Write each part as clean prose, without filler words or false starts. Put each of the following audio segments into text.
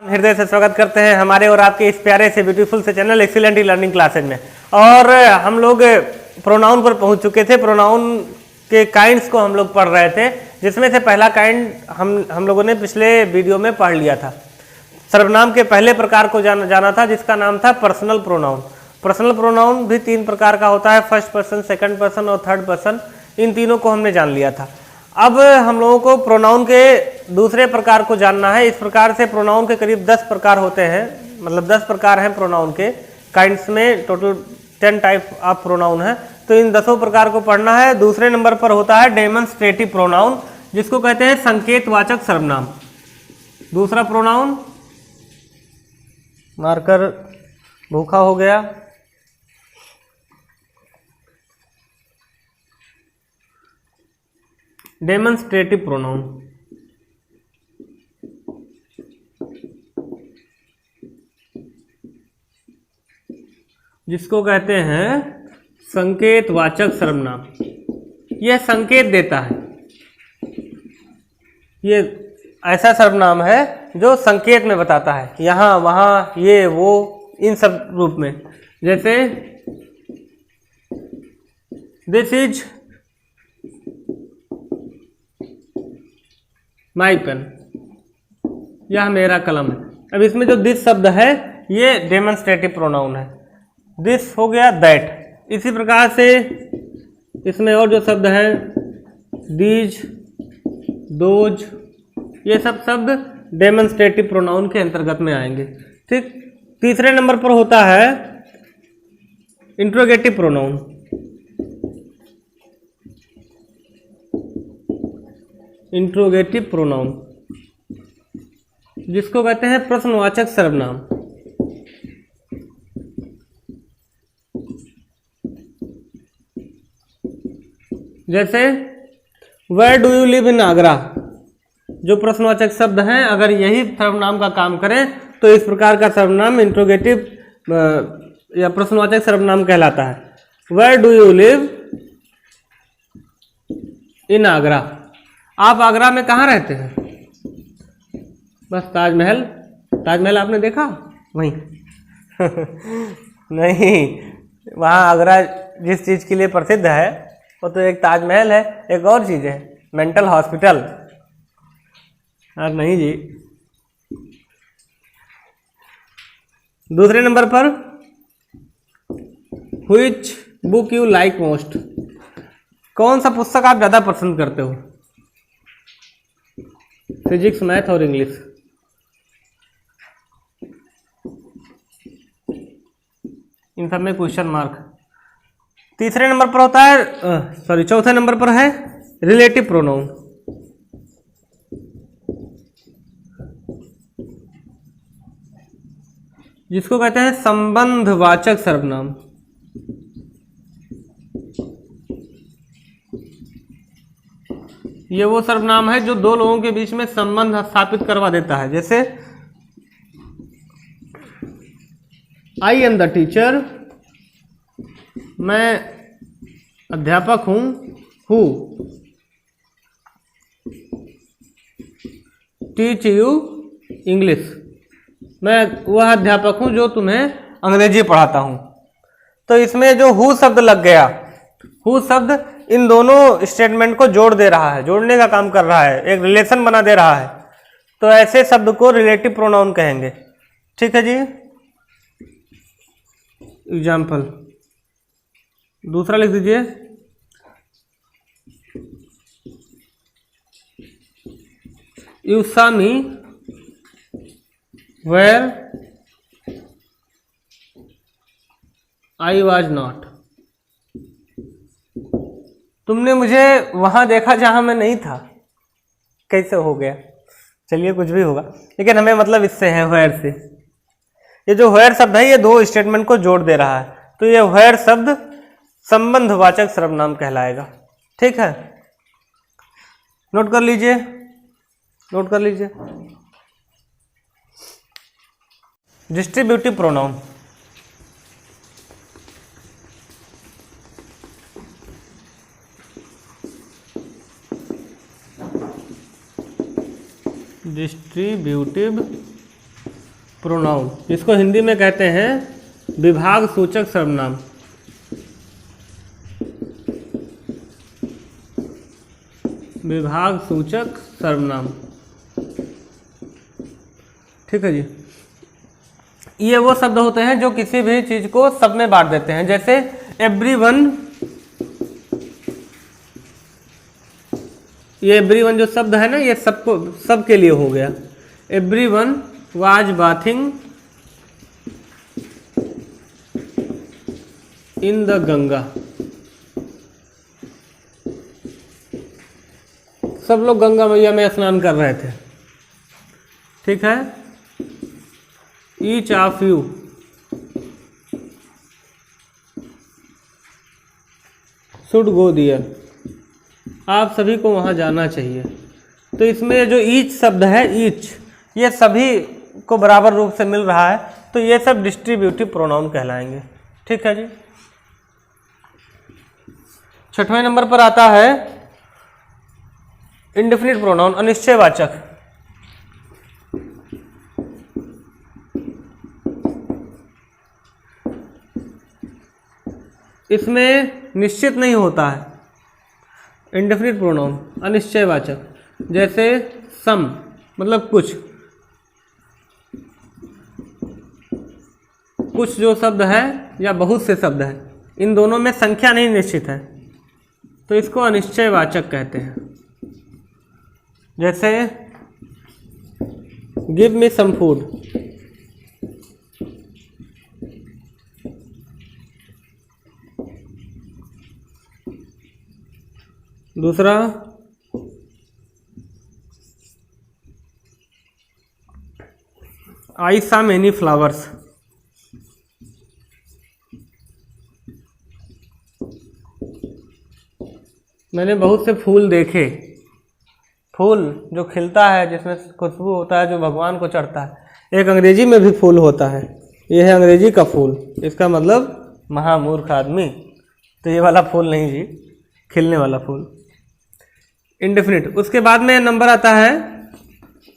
हृदय से स्वागत करते हैं हमारे और आपके इस प्यारे से ब्यूटीफुल से चैनल एक्सीलेंट लर्निंग क्लासेज में। और हम लोग प्रोनाउन पर पहुंच चुके थे। प्रोनाउन के काइंड्स को हम लोग पढ़ रहे थे, जिसमें से पहला काइंड हम लोगों ने पिछले वीडियो में पढ़ लिया था। सर्वनाम के पहले प्रकार को जाना था, जिसका नाम था पर्सनल प्रोनाउन। पर्सनल प्रोनाउन भी तीन प्रकार का होता है, फर्स्ट पर्सन, सेकंड पर्सन और थर्ड पर्सन। इन तीनों को हमने जान लिया था। अब हम लोगों को प्रोनाउन के दूसरे प्रकार को जानना है। इस प्रकार से प्रोनाउन के करीब 10 प्रकार होते हैं, मतलब 10 प्रकार हैं प्रोनाउन के काइंड्स में। टोटल 10 टाइप ऑफ प्रोनाउन है, तो इन 10 प्रकार को पढ़ना है। दूसरे नंबर पर होता है डेमोन्स्ट्रेटिव प्रोनाउन, जिसको कहते हैं संकेतवाचक सर्वनाम। दूसरा प्रोनाउन, मार्कर भूखा हो गया, डेमोन्स्ट्रेटिव प्रोनाउन। जिसको कहते हैं संकेतवाचक सर्वनाम। यह संकेत देता है। ये ऐसा सर्वनाम है जो संकेत में बताता है, यहाँ वहाँ ये वो, इन सब रूप में। जैसे दिस इज माई पेन, यह मेरा कलम है। अब इसमें जो दिस शब्द है ये डेमोन्स्ट्रेटिव प्रोनाउन है। दिस हो गया दैट। इसी प्रकार से इसमें और जो शब्द हैं, दीज, दोज, ये सब शब्द डेमोन्स्ट्रेटिव प्रोनाउन के अंतर्गत में आएंगे। ठीक। तीसरे नंबर पर होता है इंट्रोगेटिव प्रोनाउन। इंट्रोगेटिव प्रोनाउन, जिसको कहते हैं प्रश्नवाचक सर्वनाम। जैसे where do you live in Agra, जो प्रश्नवाचक शब्द हैं, अगर यही सर्वनाम का काम करें तो इस प्रकार का सर्वनाम इंट्रोगेटिव या प्रश्नवाचक सर्वनाम कहलाता है। Where do you live in Agra, आप आगरा में कहाँ रहते हैं? बस ताजमहल। ताजमहल आपने देखा वहीं? नहीं, वहाँ आगरा जिस चीज़ के लिए प्रसिद्ध है वो तो एक ताजमहल है, एक और चीज़ है मेंटल हॉस्पिटल। नहीं जी। दूसरे नंबर पर which book you like most, कौन सा पुस्तक आप ज़्यादा पसंद करते हो? फिजिक्स, मैथ और इंग्लिश। इन सब में क्वेश्चन मार्क। तीसरे नंबर पर होता है चौथे नंबर पर है रिलेटिव प्रोनाउन। जिसको कहते हैं संबंधवाचक सर्वनाम। ये वो सर्वनाम है जो दो लोगों के बीच में संबंध स्थापित करवा देता है। जैसे आई एम द टीचर, मैं अध्यापक हूं। हु टीच यू इंग्लिश, मैं वह अध्यापक हूं जो तुम्हें अंग्रेजी पढ़ाता हूं। तो इसमें जो हु शब्द लग गया, हु शब्द इन दोनों स्टेटमेंट को जोड़ दे रहा है, जोड़ने का काम कर रहा है, एक रिलेशन बना दे रहा है। तो ऐसे शब्द को रिलेटिव प्रोनाउन कहेंगे। ठीक है जी। एग्जाम्पल दूसरा लिख दीजिए। You saw me where I was not, तुमने मुझे वहां देखा जहां मैं नहीं था। कैसे हो गया? चलिए, कुछ भी होगा, लेकिन हमें मतलब इससे है, वेयर से। ये जो वेयर शब्द है ये दो स्टेटमेंट को जोड़ दे रहा है, तो ये वेयर शब्द संबंधवाचक सर्वनाम कहलाएगा। ठीक है, नोट कर लीजिए, नोट कर लीजिए। Distributive pronoun. डिस्ट्रीब्यूटिव प्रोनाउन, जिसको हिंदी में कहते हैं विभाग सूचक सर्वनाम। विभाग सूचक सर्वनाम, ठीक है जी। ये वो शब्द होते हैं जो किसी भी चीज को सब में बांट देते हैं, जैसे एवरीवन। ये एवरीवन जो शब्द है ना, ये सबको, सबके लिए हो गया। Everyone was bathing in the Ganga. सब लोग गंगा मैया में स्नान कर रहे थे, ठीक है। Each of you should go there, आप सभी को वहां जाना चाहिए। तो इसमें जो ईच शब्द है, ईच, ये सभी को बराबर रूप से मिल रहा है, तो ये सब डिस्ट्रीब्यूटिव प्रोनाउन कहलाएंगे, ठीक है जी। 6वें नंबर पर आता है इंडेफिनिट प्रोनाउन, अनिश्चयवाचक। इसमें निश्चित नहीं होता है, इंडेफिनिट प्रोनाउन अनिश्चयवाचक। जैसे सम मतलब कुछ, कुछ जो शब्द है या बहुत से शब्द है, इन दोनों में संख्या नहीं निश्चित है, तो इसको अनिश्चयवाचक कहते हैं। जैसे गिव मी सम फूड, दूसरा आई सा मेनी फ्लावर्स, मैंने बहुत से फूल देखे। फूल जो खिलता है, जिसमें खुशबू होता है, जो भगवान को चढ़ता है। एक अंग्रेजी में भी फूल होता है, यह है अंग्रेजी का फूल, इसका मतलब महामूर्ख आदमी। तो ये वाला फूल नहीं जी, खिलने वाला फूल, इंडेफिनिट। उसके बाद में नंबर आता है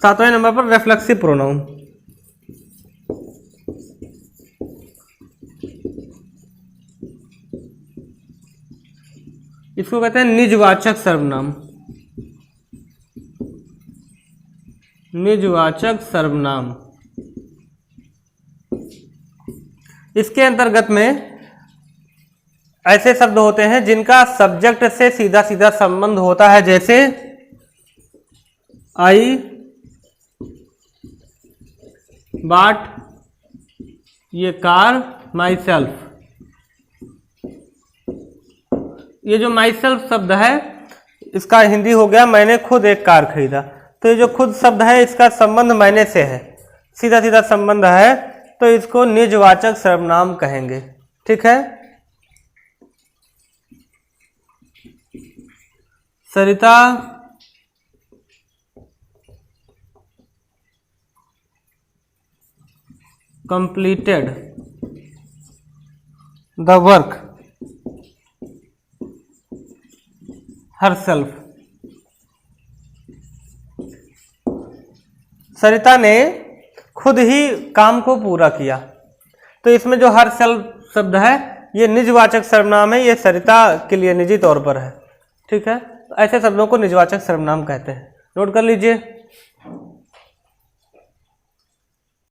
7वें नंबर पर रेफ्लेक्सिव प्रोनाउन। इसको कहते हैं निजवाचक सर्वनाम। निजवाचक सर्वनाम, इसके अंतर्गत में ऐसे शब्द होते हैं जिनका सब्जेक्ट से सीधा सीधा संबंध होता है। जैसे आई बॉट ये कार माई सेल्फ। ये जो माई सेल्फ शब्द है, इसका हिंदी हो गया मैंने खुद एक कार खरीदा। तो ये जो खुद शब्द है, इसका संबंध मैंने से है, सीधा सीधा संबंध है, तो इसको निजवाचक सर्वनाम कहेंगे, ठीक है। सरिता completed the work herself। सरिता ने खुद ही काम को पूरा किया। तो इसमें जो हर सेल्फ शब्द है, ये निजवाचक सर्वनाम है, ये सरिता के लिए निजी तौर पर है, ठीक है। तो ऐसे शब्दों को निजवाचक सर्वनाम कहते हैं, नोट कर लीजिए।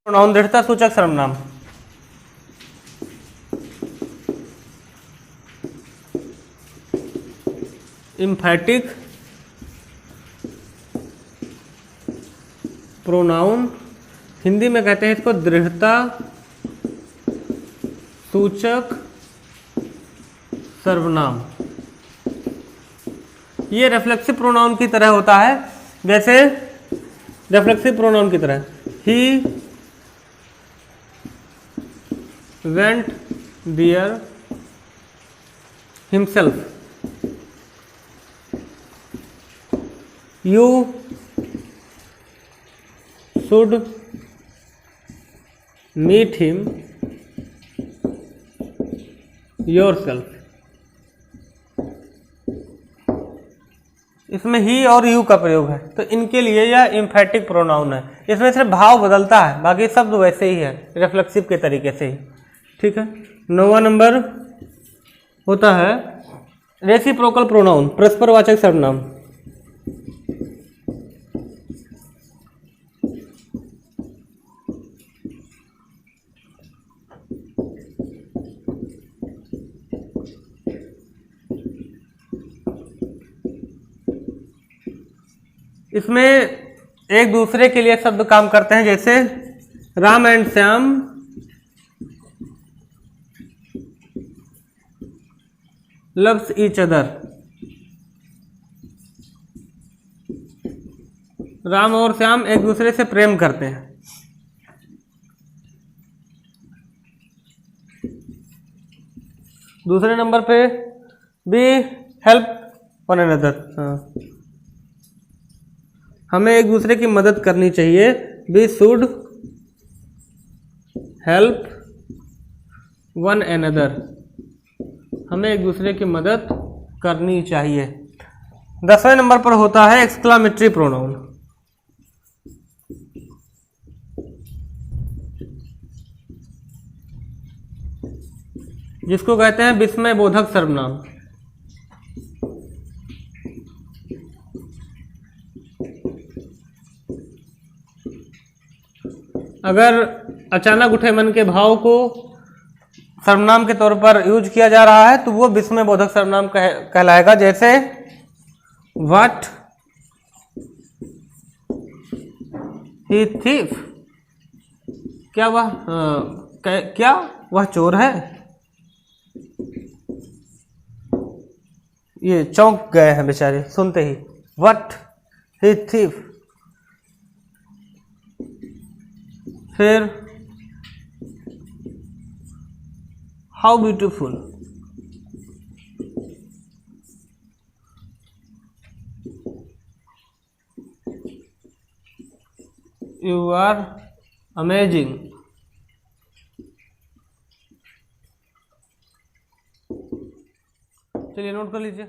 प्रोनाउन दृढ़ता सूचक सर्वनाम। इम्फैटिक प्रोनाउन, हिंदी में कहते हैं इसको दृढ़ता सूचक सर्वनाम। ये रिफ्लेक्सिव प्रोनाउन की तरह होता है। जैसे रिफ्लेक्सिव प्रोनाउन की तरह, he went there himself, you should meet him yourself. इस इसमें ही और यू का प्रयोग है, तो इनके लिए यह एम्फैटिक प्रोनाउन है। इसमें सिर्फ भाव बदलता है, बाकी शब्द वैसे ही है, रिफ्लेक्सिव के तरीके से ही। ठीक है। 9वां नंबर होता है रेसिप्रोकल प्रोनाउन, परस्परवाचक सर्वनाम। इसमें एक दूसरे के लिए शब्द काम करते हैं, जैसे Ram and Shyam loves each other. Ram और श्याम एक दूसरे से प्रेम करते हैं। दूसरे नंबर पे बी हेल्प वन अनदर, हमें एक दूसरे की मदद करनी चाहिए। We should help one another, हमें एक दूसरे की मदद करनी चाहिए। 10वें नंबर पर होता है एक्सक्लामेटरी प्रोनाउन, जिसको कहते हैं विस्मय बोधक सर्वनाम। अगर अचानक उठे मन के भाव को सर्वनाम के तौर पर यूज किया जा रहा है तो वो विस्मय बोधक सर्वनाम कहलाएगा। जैसे व्हाट ही थीफ, क्या वह चोर है। ये चौंक गए हैं बेचारे सुनते ही, व्हाट ही थीफ। फिर how beautiful, you are amazing. चलिए नोट कर लीजिए।